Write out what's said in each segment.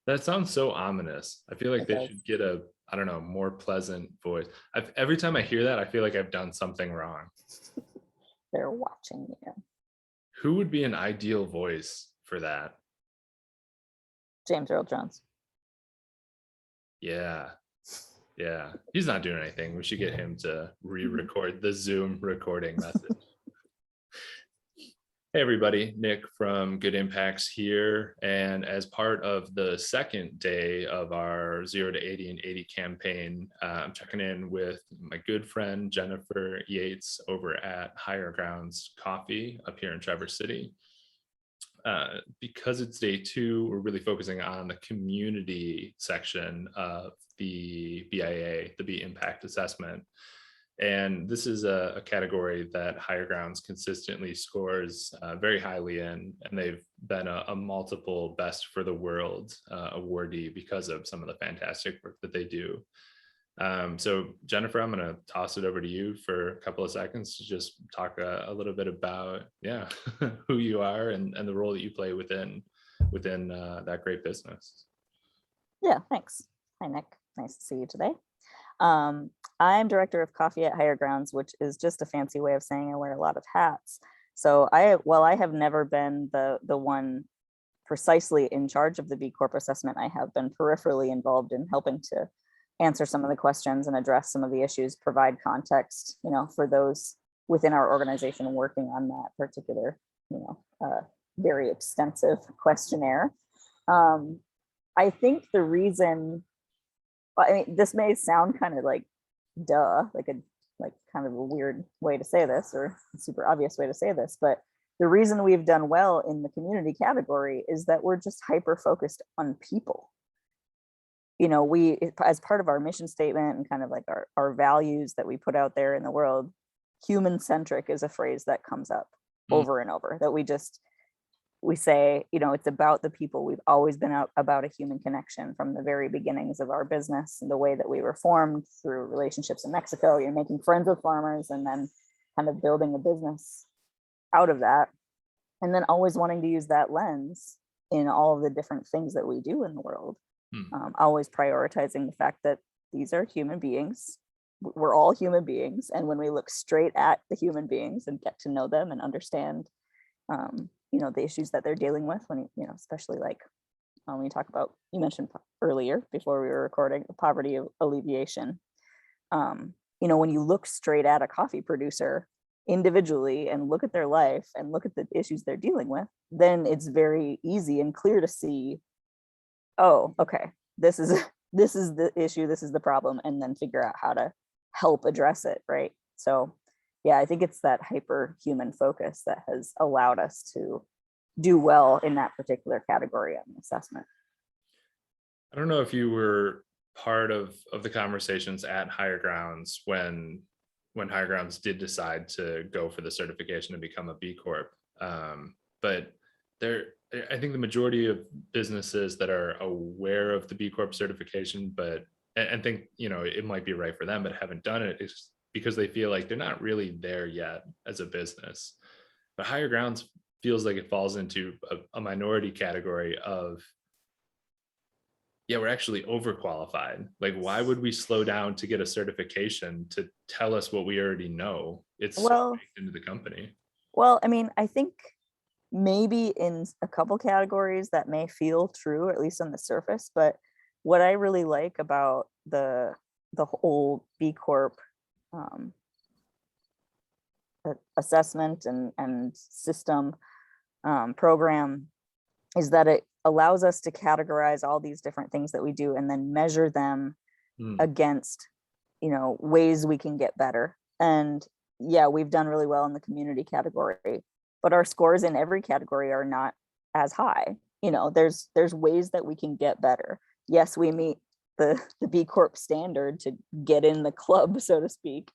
That sounds so ominous. I feel like It they does. should get a, I don't know, more pleasant voice. Every time I hear that, I feel like I've done something wrong. They're watching you. Who would be an ideal voice for that? James Earl Jones. Yeah. Yeah. He's not doing anything. We should get him to re-record the Zoom recording message. Hey everybody, Nick from Good Impacts here. And as part of the second day of our 0 to 80 and 80 campaign, I'm checking in with my good friend, Jennifer Yeatts over at Highergrounds Coffee up here in Traverse City. Because it's day 2, we're really focusing on the community section of the BIA, the B Impact Assessment. And this is a category that Highergrounds consistently scores very highly in, and they've been a multiple best for the world awardee because of some of the fantastic work that they do. So Jennifer, I'm going to toss it over to you for a couple of seconds to just talk a little bit about, yeah, who you are and the role that you play within that great business. Yeah, thanks. Hi, Nick. Nice to see you today. I'm director of coffee at Highergrounds, which is just a fancy way of saying I wear a lot of hats. So while I have never been the one precisely in charge of the B Corp assessment, I have been peripherally involved in helping to answer some of the questions and address some of the issues, provide context, for those within our organization working on that particular, very extensive questionnaire. I think the reason, this may sound kind of like kind of a weird way to say this, or a super obvious way to say this, but the reason we've done well in the community category is that we're just hyper focused on people. We, as part of our mission statement and kind of like our values that we put out there in the world, human centric is a phrase that comes up over and over, that we say, it's about the people. We've always been about a human connection from the very beginnings of our business, and the way that we were formed through relationships in Mexico. You're making friends with farmers and then kind of building a business out of that. And then always wanting to use that lens in all of the different things that we do in the world. Always prioritizing the fact that these are human beings. We're all human beings. And when we look straight at the human beings and get to know them and understand, the issues that they're dealing with, when, especially like when you talk about, you mentioned earlier before we were recording, poverty alleviation. When you look straight at a coffee producer individually and look at their life and look at the issues they're dealing with, then it's very easy and clear to see, oh, okay, this is the issue, this is the problem, and then figure out how to help address it, right? So yeah, I think it's that hyper human focus that has allowed us to do well in that particular category on the assessment. I don't know if you were part of the conversations at Highergrounds when Highergrounds did decide to go for the certification to become a B Corp. But I think the majority of businesses that are aware of the B Corp certification, and think, it might be right for them, but haven't done it, is because they feel like they're not really there yet as a business. But Highergrounds feels like it falls into a minority category of, yeah, we're actually overqualified. Like, why would we slow down to get a certification to tell us what we already know? It's so baked into the company. Well, I think maybe in a couple categories that may feel true, at least on the surface, but what I really like about the whole B Corp assessment and system program is that it allows us to categorize all these different things that we do and then measure them against, ways we can get better. And yeah, we've done really well in the community category, but our scores in every category are not as high. There's ways that we can get better. Yes, we meet the B Corp standard to get in the club, so to speak.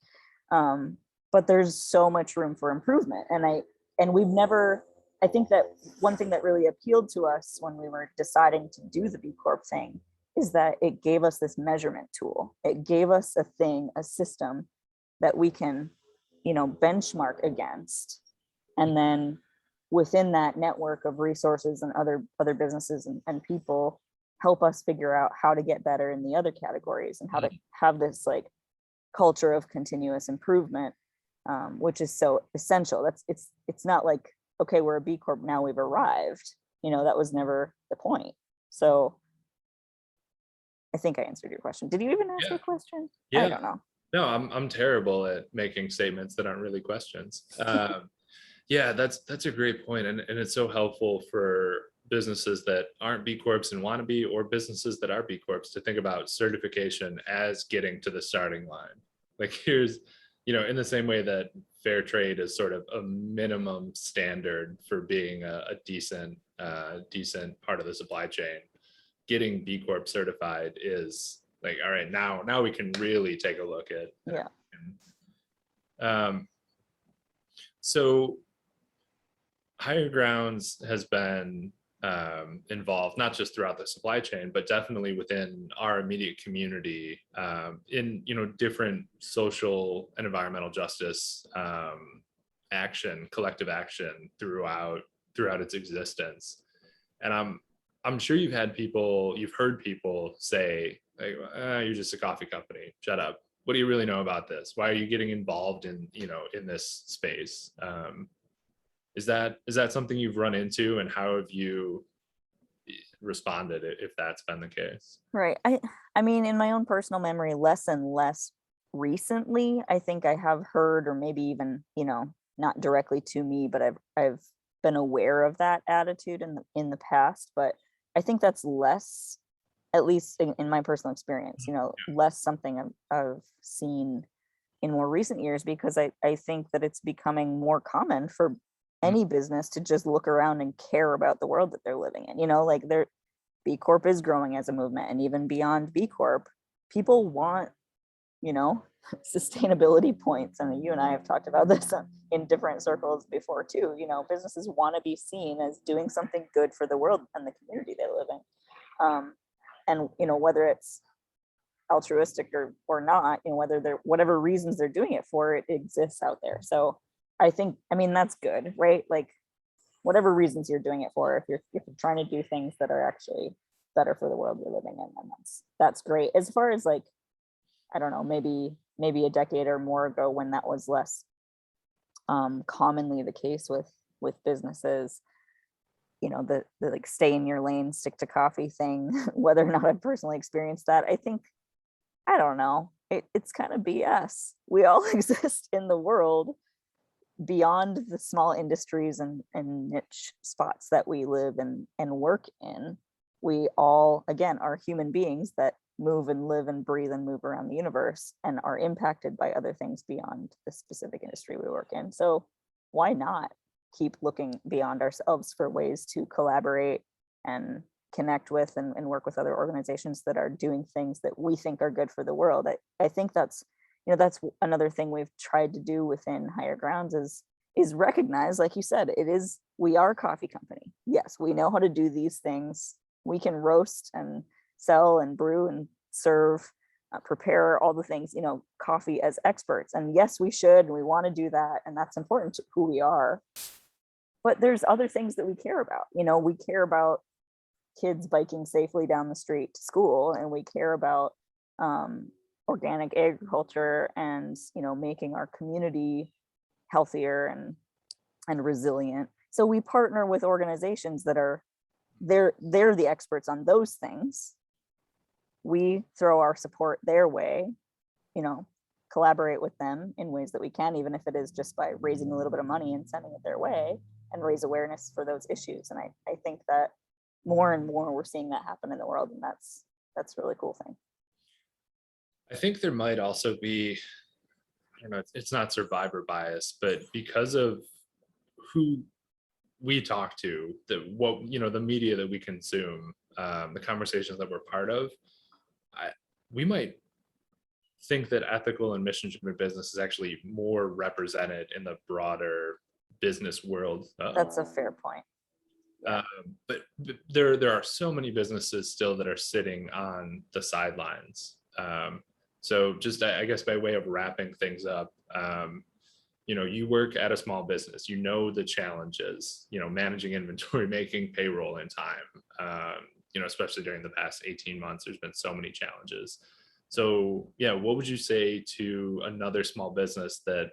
But there's so much room for improvement. I think that one thing that really appealed to us when we were deciding to do the B Corp thing is that it gave us this measurement tool. It gave us a system that we can, benchmark against. And then within that network of resources and other businesses and people, help us figure out how to get better in the other categories and how to have this like culture of continuous improvement, which is so essential. It's not like, okay, we're a B Corp now, we've arrived. That was never the point. So I think I answered your question. Did you even ask Yeah. a question? Yeah. I don't know. No, I'm terrible at making statements that aren't really questions. Yeah, that's a great point, and it's so helpful for businesses that aren't B Corps and want to be, or businesses that are B Corps, to think about certification as getting to the starting line. Like here's, in the same way that fair trade is sort of a minimum standard for being a decent part of the supply chain. Getting B Corp certified is like, all right, now we can really take a look at. Yeah. So Highergrounds has been involved not just throughout the supply chain, but definitely within our immediate community, in different social and environmental justice action, collective action throughout its existence. And I'm sure you've heard people say, like, you're just a coffee company, shut up. What do you really know about this? Why are you getting involved in this space? Is that something you've run into, and how have you responded if that's been the case? Right. I mean, in my own personal memory, less and less recently. I think I have heard, or maybe even, not directly to me, but I've been aware of that attitude in the past. But I think that's less, at least in my personal experience, less something I've seen in more recent years, because I think that it's becoming more common for any business to just look around and care about the world that they're living in. Like B Corp is growing as a movement, and even beyond B Corp, people want, sustainability points. And you and I have talked about this in different circles before too. Businesses want to be seen as doing something good for the world and the community they live in. And whether it's altruistic or not, whether they're whatever reasons they're doing it for, it exists out there. So I mean that's good, right? Like whatever reasons you're doing it for, if you're trying to do things that are actually better for the world you're living in, then that's great. As far as like, I don't know, maybe a decade or more ago, when that was less commonly the case with businesses, the like stay in your lane, stick to coffee thing, whether or not I've personally experienced that, I don't know, it's kind of BS. We all exist in the world beyond the small industries and niche spots that we live and work in. We all, again, are human beings that move and live and breathe and move around the universe and are impacted by other things beyond the specific industry we work in. So why not keep looking beyond ourselves for ways to collaborate and connect with and work with other organizations that are doing things that we think are good for the world? I think that's another thing we've tried to do within Highergrounds is recognize, like you said, we are a coffee company. Yes, we know how to do these things. We can roast and sell and brew and serve, prepare all the things, coffee as experts. And yes, we should, and we want to do that. And that's important to who we are. But there's other things that we care about. We care about kids biking safely down the street to school, and we care about organic agriculture and making our community healthier and resilient. So we partner with organizations that are they're the experts on those things. We throw our support their way, collaborate with them in ways that we can, even if it is just by raising a little bit of money and sending it their way, and raise awareness for those issues. And I think that more and more we're seeing that happen in the world, and that's a really cool thing. I think there might also be, I don't know, it's not survivor bias, but because of who we talk to, the media that we consume, the conversations that we're part of, we might think that ethical and mission-driven business is actually more represented in the broader business world. That's a fair point. But there are so many businesses still that are sitting on the sidelines. So just, I guess, by way of wrapping things up, you work at a small business, the challenges, managing inventory, making payroll in time, especially during the past 18 months, there's been so many challenges. So yeah, what would you say to another small business that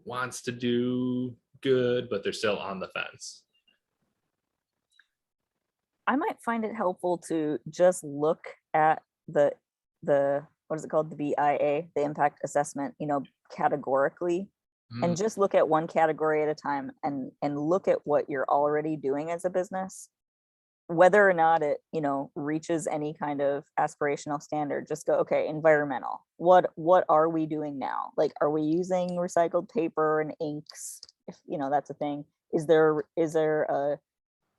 wants to do good, but they're still on the fence? I might find it helpful to just look at the what is it called, the BIA, the impact assessment, categorically, Mm, and just look at one category at a time, and look at what you're already doing as a business, whether or not it reaches any kind of aspirational standard. Just go, okay, environmental, what are we doing now? Like, are we using recycled paper and inks, if that's a thing? Is there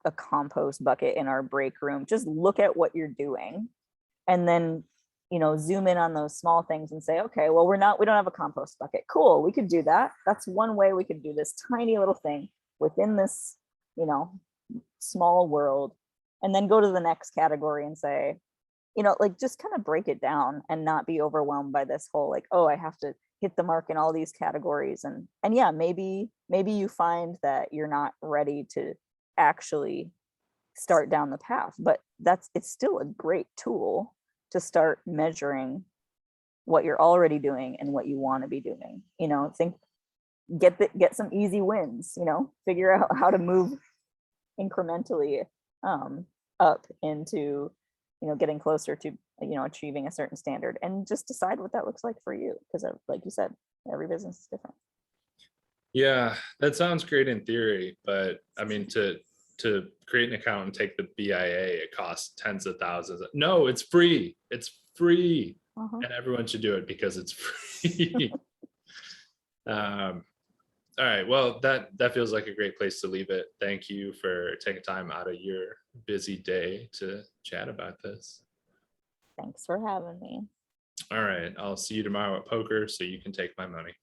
a compost bucket in our break room? Just look at what you're doing, and then zoom in on those small things and say, okay, well, we don't have a compost bucket. Cool, we could do that. That's one way we could do this tiny little thing within this you know small world. And then go to the next category and say, like, just kind of break it down and not be overwhelmed by this whole, like, oh, I have to hit the mark in all these categories. And yeah, maybe you find that you're not ready to actually start down the path, but it's still a great tool to start measuring what you're already doing and what you want to be doing. Think, get some easy wins, figure out how to move incrementally up into getting closer to achieving a certain standard, and just decide what that looks like for you, because like you said, every business is different. yeah, that sounds great in theory, but I mean, to create an account and take the BIA, it costs tens of thousands. No, it's free. It's free, Uh-huh. and everyone should do it because it's free. um, all right. Well, that feels like a great place to leave it. Thank you for taking time out of your busy day to chat about this. Thanks for having me. All right. I'll see you tomorrow at poker so you can take my money.